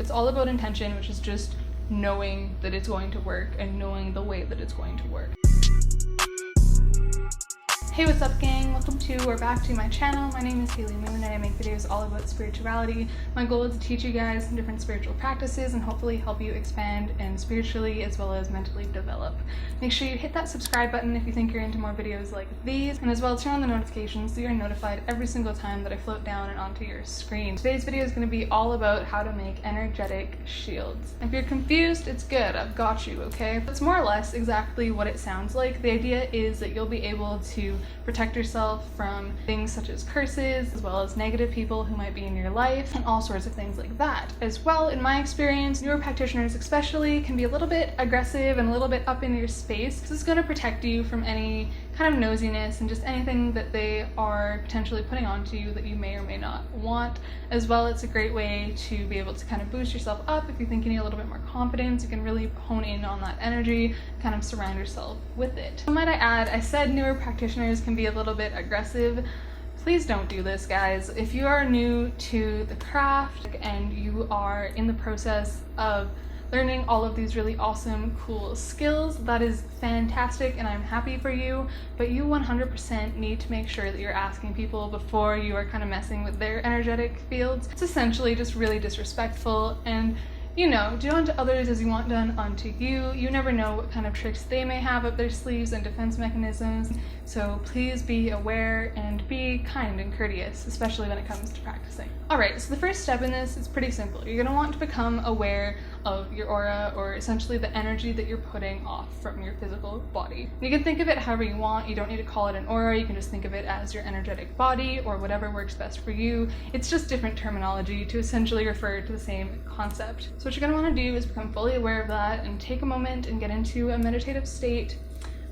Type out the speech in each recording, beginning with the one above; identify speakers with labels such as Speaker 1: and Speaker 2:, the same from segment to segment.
Speaker 1: It's all about intention, which is just knowing that it's going to work and knowing the way that it's going to work. Hey, what's up gang? Welcome to or back to my channel. My name is Haley Moon and I make videos all about spirituality. My goal is to teach you guys some different spiritual practices and hopefully help you expand and spiritually as well as mentally develop. Make sure you hit that subscribe button if you think you're into more videos like these, and as well turn on the notifications so you're notified every single time that I float down and onto your screen. Today's video is going to be all about how to make energetic shields. If you're confused, it's good. I've got you, okay? That's more or less exactly what it sounds like. The idea is that you'll be able to protect yourself from things such as curses, as well as negative people who might be in your life, and all sorts of things like that. As well, in my experience, newer practitioners especially can be a little bit aggressive and a little bit up in your space. This is going to protect you from any kind of nosiness and just anything that they are potentially putting onto you that you may or may not want. As well, it's a great way to be able to kind of boost yourself up. If you think you need a little bit more confidence, you can really hone in on that energy, kind of surround yourself with it. So might I add, I said newer practitioners can be a little bit aggressive. Please don't do this, guys. If you are new to the craft and you are in the process of learning all of these really awesome, cool skills, that is fantastic and I'm happy for you, but you 100% need to make sure that you're asking people before you are kind of messing with their energetic fields. It's essentially just really disrespectful, and you know, do unto others as you want done unto you. You never know what kind of tricks they may have up their sleeves and defense mechanisms, so please be aware and be kind and courteous, especially when it comes to practicing. Alright, so the first step in this is pretty simple. You're going to want to become aware of your aura, or essentially the energy that you're putting off from your physical body. You can think of it however you want. You don't need to call it an aura. You can just think of it as your energetic body or whatever works best for you. It's just different terminology to essentially refer to the same concept. So what you're going to want to do is become fully aware of that and take a moment and get into a meditative state.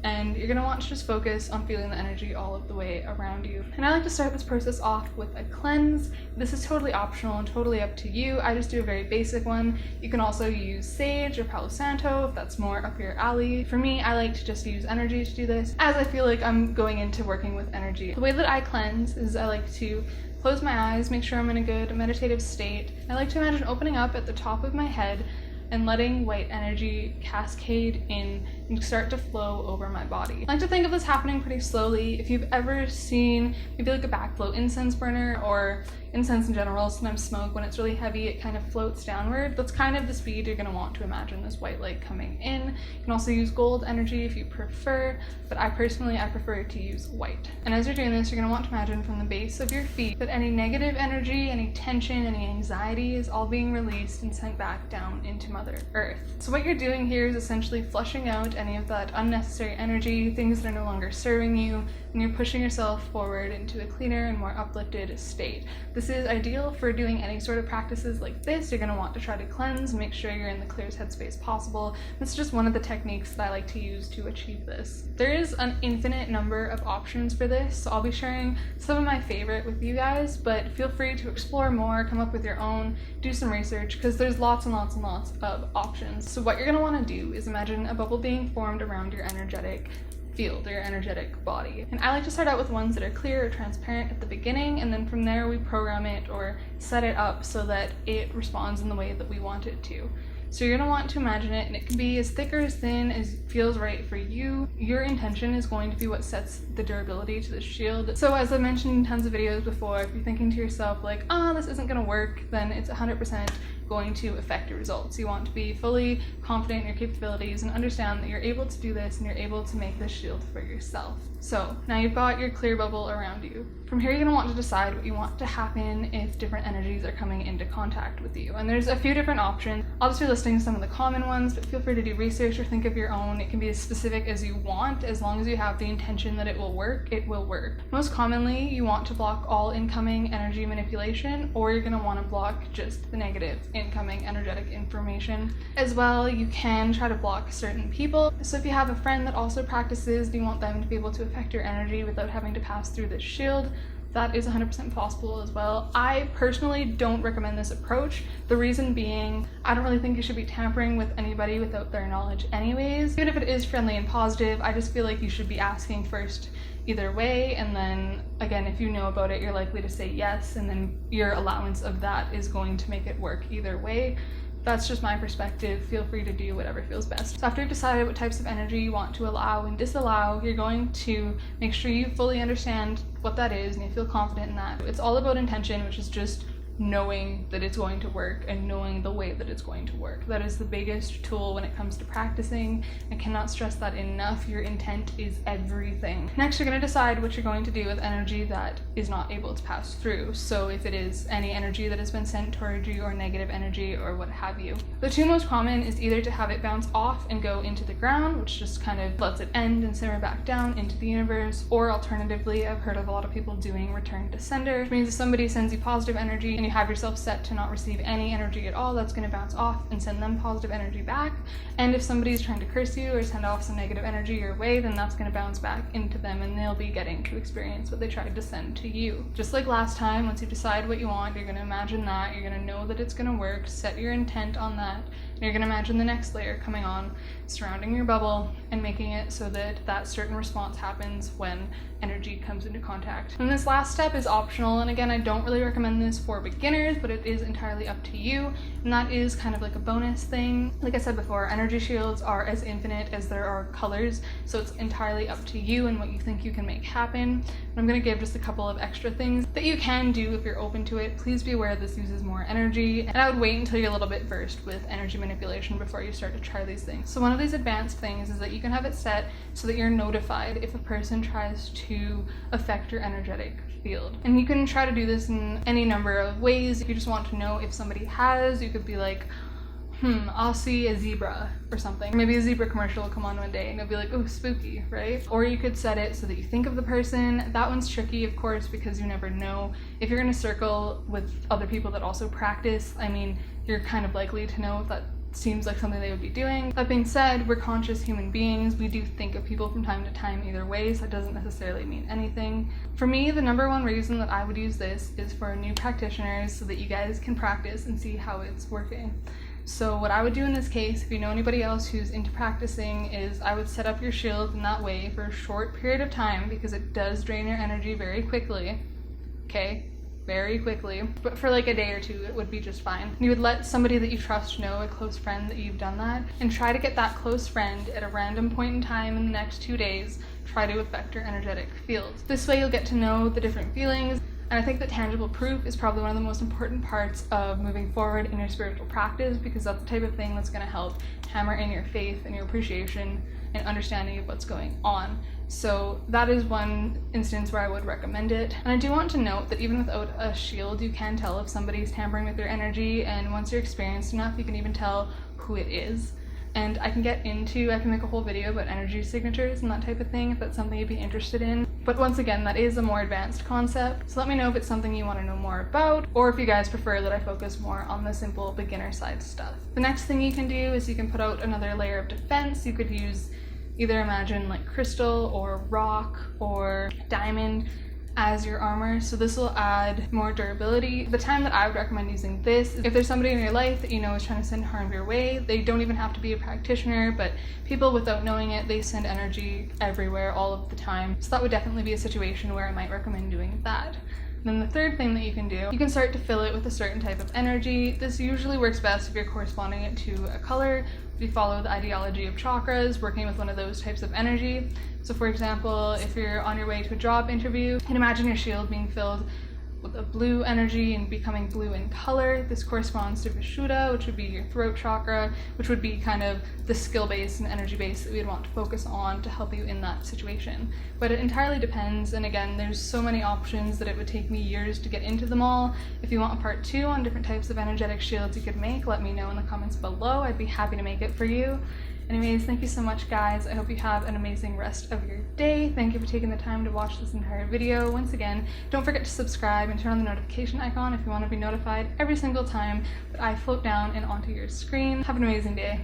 Speaker 1: And you're going to want to just focus on feeling the energy all of the way around you. And I like to start this process off with a cleanse. This is totally optional and totally up to you. I just do a very basic one. You can also use sage or Palo Santo if that's more up your alley. For me, I like to just use energy to do this, as I feel like I'm going into working with energy. The way that I cleanse is I like to close my eyes, make sure I'm in a good meditative state. I like to imagine opening up at the top of my head and letting white energy cascade in and start to flow over my body. I like to think of this happening pretty slowly. If you've ever seen maybe like a backflow incense burner or incense in general, sometimes smoke, when it's really heavy, it kind of floats downward. That's kind of the speed you're gonna want to imagine this white light coming in. You can also use gold energy if you prefer, but I prefer to use white. And as you're doing this, you're gonna want to imagine from the base of your feet that any negative energy, any tension, any anxiety is all being released and sent back down into Mother Earth. So what you're doing here is essentially flushing out any of that unnecessary energy, things that are no longer serving you, and you're pushing yourself forward into a cleaner and more uplifted state. This is ideal for doing any sort of practices like this. You're going to want to try to cleanse, make sure you're in the clearest headspace possible. This is just one of the techniques that I like to use to achieve this. There is an infinite number of options for this, so I'll be sharing some of my favorite with you guys, but feel free to explore more, come up with your own, do some research, because there's lots and lots and lots of options. So what you're going to want to do is imagine a bubble being formed around your energetic field or your energetic body. And I like to start out with ones that are clear or transparent at the beginning, and then from there we program it or set it up so that it responds in the way that we want it to. So you're going to want to imagine it, and it can be as thick or as thin as feels right for you. Your intention is going to be what sets the durability to the shield. So as I mentioned in tons of videos before, if you're thinking to yourself like, this isn't going to work, then it's 100% going to affect your results. You want to be fully confident in your capabilities and understand that you're able to do this and you're able to make this shield for yourself. So now you've got your clear bubble around you. From here, you're going to want to decide what you want to happen if different energies are coming into contact with you. And there's a few different options. I'll just be listing some of the common ones, but feel free to do research or think of your own. It can be as specific as you want. As long as you have the intention that it will work, it will work. Most commonly, you want to block all incoming energy manipulation, or you're going to want to block just the negative incoming energetic information. As well, you can try to block certain people. So if you have a friend that also practices, do you want them to be able to affect your energy without having to pass through this shield? That is 100% possible as well. I personally don't recommend this approach. The reason being, I don't really think you should be tampering with anybody without their knowledge anyways. Even if it is friendly and positive, I just feel like you should be asking first either way, and then again, if you know about it, you're likely to say yes, and then your allowance of that is going to make it work either way. That's just my perspective. Feel free to do whatever feels best. So after you've decided what types of energy you want to allow and disallow, you're going to make sure you fully understand what that is and you feel confident in that. It's all about intention, which is just knowing that it's going to work and knowing the way that it's going to work. That is the biggest tool when it comes to practicing. I cannot stress that enough. Your intent is everything. Next, you're going to decide what you're going to do with energy that is not able to pass through. So if it is any energy that has been sent towards you or negative energy or what have you. The two most common is either to have it bounce off and go into the ground, which just kind of lets it end and simmer back down into the universe, or alternatively, I've heard of a lot of people doing return to sender, which means if somebody sends you positive energy and you have yourself set to not receive any energy at all, that's going to bounce off and send them positive energy back. And if somebody's trying to curse you or send off some negative energy your way, then that's going to bounce back into them and they'll be getting to experience what they tried to send to you. Just like last time, once you decide what you want, you're going to imagine that, you're going to know that it's going to work, set your intent on that, and you're going to imagine the next layer coming on, surrounding your bubble and making it so that that certain response happens when energy comes into contact. And this last step is optional, and again, I don't really recommend this for beginners, but it is entirely up to you, and that is kind of like a bonus thing. Like I said before, energy shields are as infinite as there are colors, so it's entirely up to you and what you think you can make happen. And I'm going to give just a couple of extra things that you can do if you're open to it. Please be aware this uses more energy, and I would wait until you're a little bit versed with energy manipulation before you start to try these things. So one of these advanced things is that you can have it set so that you're notified if a person tries to affect your energetic field. And you can try to do this in any number of ways. If you just want to know if somebody has, you could be like, I'll see a zebra or something. Maybe a zebra commercial will come on one day and you'll be like, oh, spooky, right? Or you could set it so that you think of the person. That one's tricky, of course, because you never know. If you're in a circle with other people that also practice, I mean, you're kind of likely to know if that seems like something they would be doing. That being said, we're conscious human beings. We do think of people from time to time either way, so that doesn't necessarily mean anything. For me, the number one reason that I would use this is for new practitioners so that you guys can practice and see how it's working. So what I would do in this case, if you know anybody else who's into practicing, is I would set up your shield in that way for a short period of time because it does drain your energy very quickly. Okay? Very quickly, but for like a day or two it would be just fine. You would let somebody that you trust know, a close friend, that you've done that, and try to get that close friend at a random point in time in the next 2 days, try to affect your energetic field. This way you'll get to know the different feelings, and I think that tangible proof is probably one of the most important parts of moving forward in your spiritual practice, because that's the type of thing that's going to help hammer in your faith and your appreciation and understanding of what's going on. So that is one instance where I would recommend it. And I do want to note that even without a shield, you can tell if somebody's tampering with your energy, and once you're experienced enough, you can even tell who it is. And I can make a whole video about energy signatures and that type of thing if that's something you'd be interested in. But once again, that is a more advanced concept, so let me know if it's something you want to know more about, or if you guys prefer that I focus more on the simple beginner side stuff. The next thing you can do is you can put out another layer of defense. You could use either imagine like crystal or rock or diamond as your armor, so this will add more durability. The time that I would recommend using this is if there's somebody in your life that you know is trying to send harm your way. They don't even have to be a practitioner, but people without knowing it, they send energy everywhere all of the time, so that would definitely be a situation where I might recommend doing that. Then the third thing that you can do, you can start to fill it with a certain type of energy. This usually works best if you're corresponding it to a color. If you follow the ideology of chakras, working with one of those types of energy. So for example, if you're on your way to a job interview, you can imagine your shield being filled with a blue energy and becoming blue in color. This corresponds to Vishuddha, which would be your throat chakra, which would be kind of the skill base and energy base that we'd want to focus on to help you in that situation. But it entirely depends, and again, there's so many options that it would take me years to get into them all. If you want a part 2 on different types of energetic shields you could make, let me know in the comments below. I'd be happy to make it for you. Anyways, thank you so much, guys. I hope you have an amazing rest of your day. Thank you for taking the time to watch this entire video. Once again, don't forget to subscribe and turn on the notification icon if you want to be notified every single time that I float down and onto your screen. Have an amazing day.